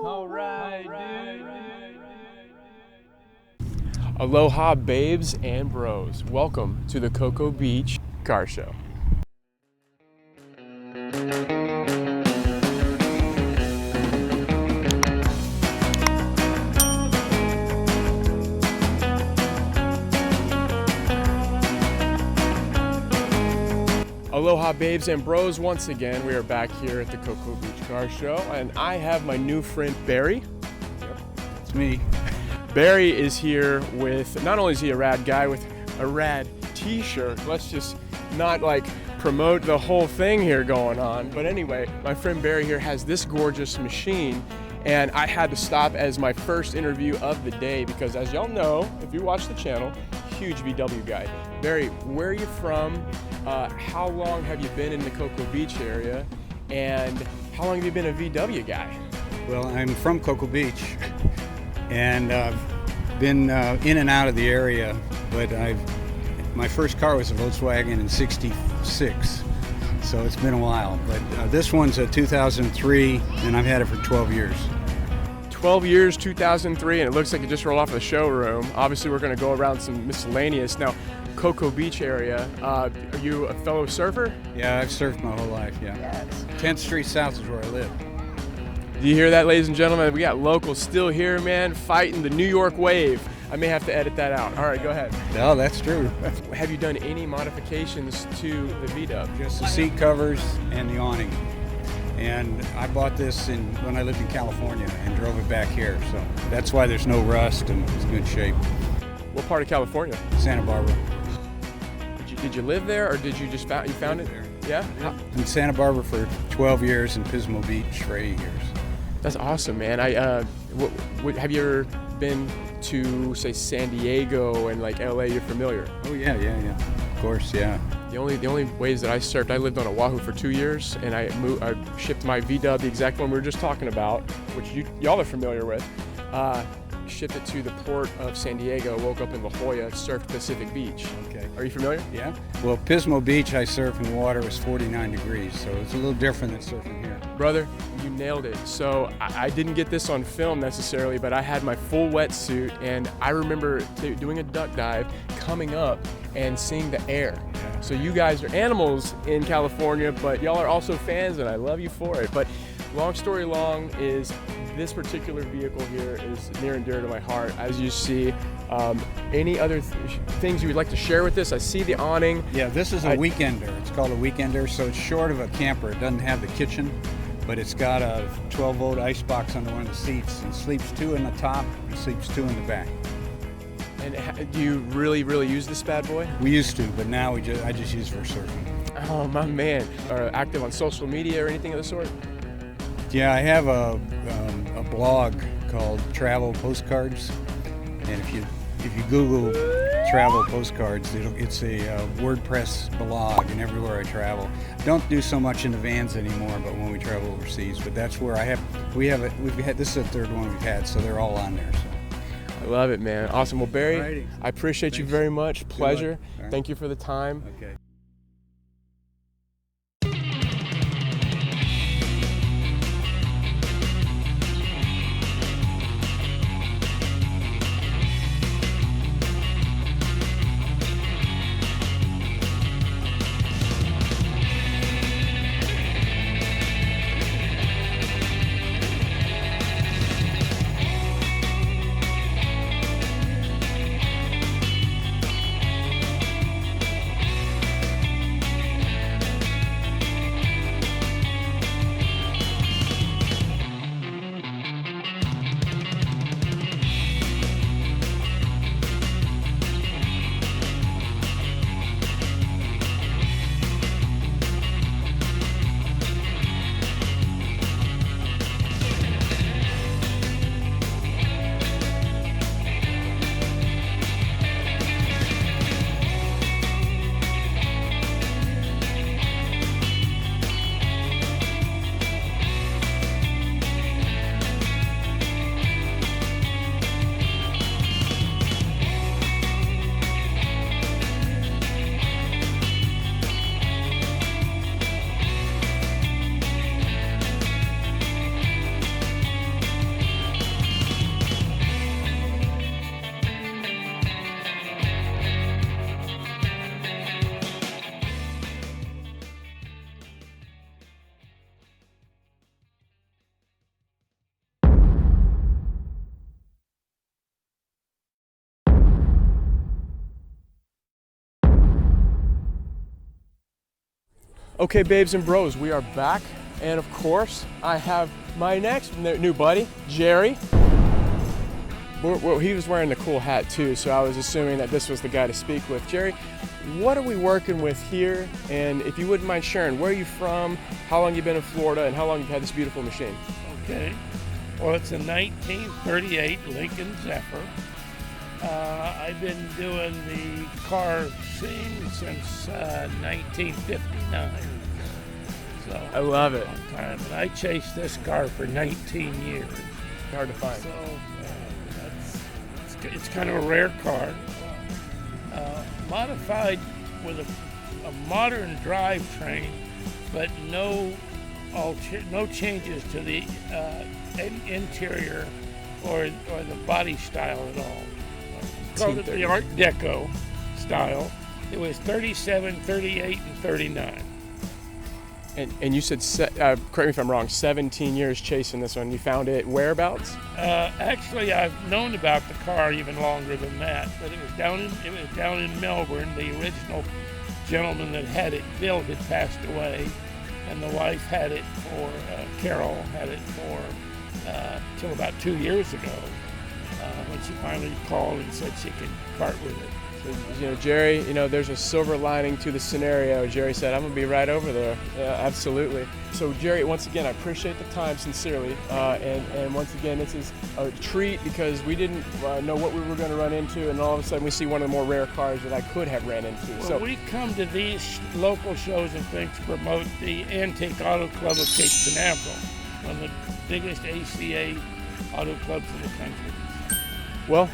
All right, dude. Aloha, babes and bros. Welcome to the Cocoa Beach Car Show. Aloha, babes and bros. Once again, we are back here at the Cocoa Beach Car Show, and I have my new friend Barry. Yep, it's me. Barry is here with, not only is he a rad guy with a rad t-shirt, let's just not like promote the whole thing here going on, but anyway, my friend Barry here has this gorgeous machine, and I had to stop as my first interview of the day because, as y'all know, if you watch the channel, huge VW guy. Barry, where are you from? How long have you been in the Cocoa Beach area? And how long have you been a VW guy? Well, I'm from Cocoa Beach, and I've been in and out of the area, but my first car was a Volkswagen in '66, so it's been a while. But this one's a 2003, and I've had it for 12 years. 12 years, 2003, and it looks like it just rolled off the showroom. Obviously, we're going to go around some miscellaneous. Now, Cocoa Beach area, are you a fellow surfer? Yeah, I've surfed my whole life, yeah. Yes. 10th Street South is where I live. Do you hear that, ladies and gentlemen? We got locals still here, man, fighting the New York wave. I may have to edit that out. All right, go ahead. No, that's true. Have you done any modifications to the VW? Just the seat covers and the awning. And I bought this when I lived in California and drove it back here, so that's why there's no rust and it's in good shape. What part of California? Santa Barbara. Did you live there, or did you just found it? There. Yeah. In Santa Barbara for 12 years and Pismo Beach for 8 years. That's awesome, man. Have you ever been to, say, San Diego and like LA? You're familiar? Oh yeah. Of course, yeah. The only ways that I surfed, I lived on Oahu for 2 years, and I shipped my VW, the exact one we were just talking about, which y'all are familiar with. Shipped it to the port of San Diego, woke up in La Jolla, surfed Pacific Beach. Okay. Are you familiar? Yeah. Well, Pismo Beach, I surfed in the water, it was 49 degrees, so it's a little different than surfing here. Brother, you nailed it. So I didn't get this on film necessarily, but I had my full wetsuit, and I remember doing a duck dive, coming up and seeing the air. Yeah. So you guys are animals in California, but y'all are also fans, and I love you for it. But long story long is this particular vehicle here is near and dear to my heart. As you see, any other things you would like to share with this? I see the awning. Yeah, this is a weekender. It's called a weekender, so it's short of a camper. It doesn't have the kitchen, but it's got a 12-volt ice box under one of the seats, and sleeps 2 in the top and sleeps 2 in the back. And do you really use this bad boy? We used to, but now I just use it for surfing. Oh my man. Are active on social media or anything of the sort? Yeah, I have a blog called Travel Postcards, and if you Google travel postcards, it's a WordPress blog, and everywhere I travel. Don't do so much in the vans anymore, but when we travel overseas. But that's where this is the third one we've had, so they're all on there. So. I love it, man. Awesome. Well, Barry, Alrighty. I appreciate Thanks. you very much. Pleasure. Right. Thank you for the time. Okay. Okay, babes and bros, we are back. And of course, I have my next new buddy, Jerry. Well, he was wearing the cool hat too, so I was assuming that this was the guy to speak with. Jerry, what are we working with here? And if you wouldn't mind sharing, where are you from, how long you've been in Florida, and how long you've had this beautiful machine? Okay, well, it's a 1938 Lincoln Zephyr. I've been doing the car scene since 1959. So I love it. Long time, and I chased this car for 19 years. Hard to find. So it's kind of a rare car. Modified with a modern drivetrain, but no changes to the interior or the body style at all. Called it the Art Deco style. It was 37, 38, and 39. And you said, correct me if I'm wrong, 17 years chasing this one. You found it whereabouts? Actually, I've known about the car even longer than that, but it was down in Melbourne. The original gentleman that had it built had passed away, and the wife had it for Carol had it for till about 2 years ago, when she finally called and said she could part with it. You know, Jerry, you know, there's a silver lining to the scenario. Jerry said, I'm going to be right over there. Absolutely. So, Jerry, once again, I appreciate the time sincerely. And once again, this is a treat because we didn't know what we were going to run into, and all of a sudden we see one of the more rare cars that I could have ran into. Well, so we come to these local shows and things to promote the Antique Auto Club of Cape Canaveral, one of the biggest ACA auto clubs in the country. Well,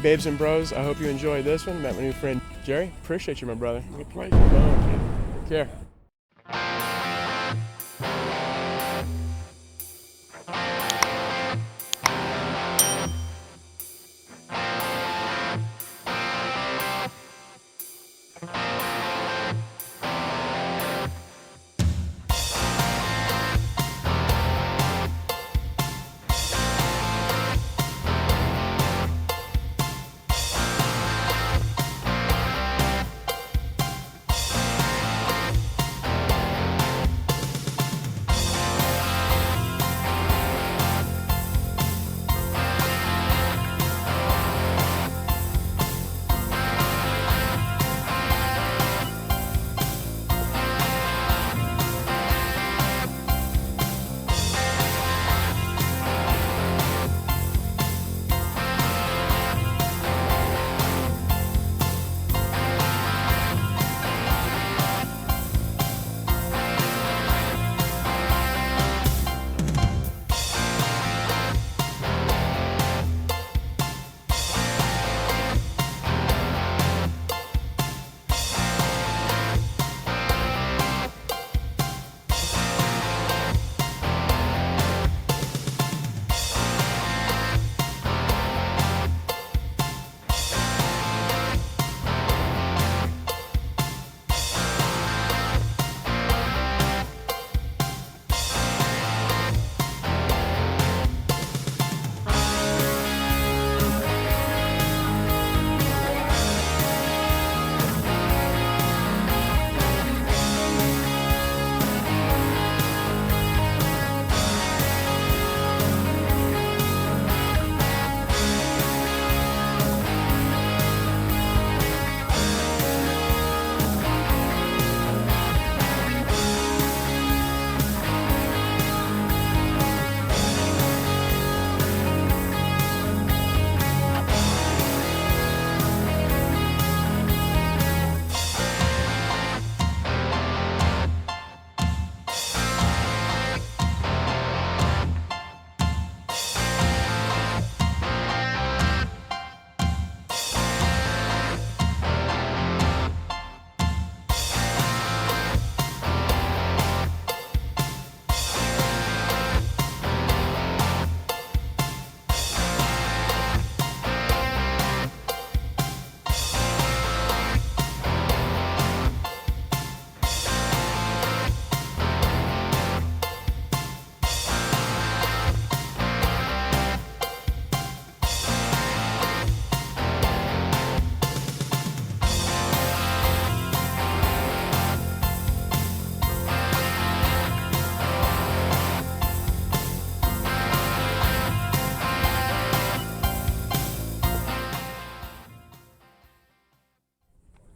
babes and bros, I hope you enjoyed this one. Met my new friend, Jerry. Appreciate you, my brother. My pleasure. Take care.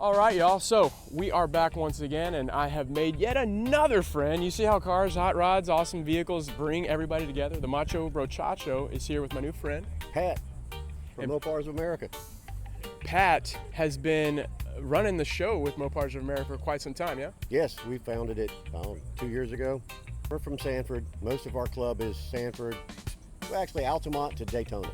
All right, y'all, so we are back once again, and I have made yet another friend. You see how cars, hot rods, awesome vehicles bring everybody together. The Macho Brochacho is here with my new friend. Pat from Mopars of America. Pat has been running the show with Mopars of America for quite some time, yeah? Yes, we founded it 2 years ago. We're from Sanford. Most of our club is Sanford, well, actually Altamont to Daytona.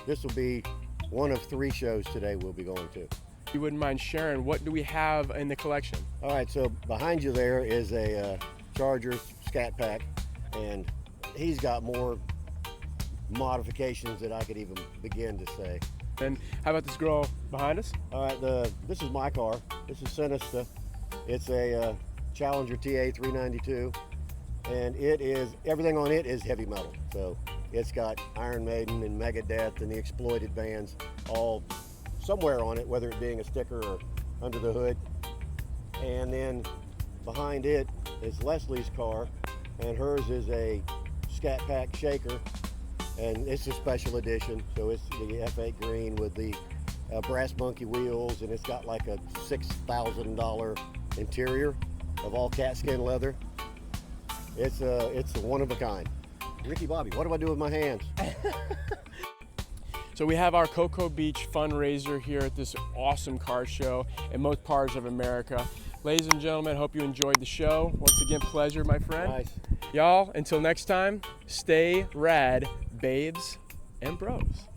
This will be one of 3 shows today we'll be going to. You wouldn't mind sharing, what do we have in the collection? All right, so behind you there is a Charger Scat Pack, and he's got more modifications that I could even begin to say. And how about this girl behind us? All right, this is my car. This is Sinista. It's a Challenger TA 392, and everything on it is heavy metal. So it's got Iron Maiden and Megadeth and the Exploited bands all somewhere on it, whether it being a sticker or under the hood. And then behind it is Leslie's car, and hers is a Scat Pack Shaker, and it's a special edition. So it's the F8 green with the brass monkey wheels, and it's got like a $6,000 interior of all cat skin leather. It's a one of a kind. Ricky Bobby, what do I do with my hands? So we have our Cocoa Beach fundraiser here at this awesome car show at Mopars of America. Ladies and gentlemen, hope you enjoyed the show. Once again, pleasure, my friend. Nice. Y'all, until next time, stay rad, babes and bros.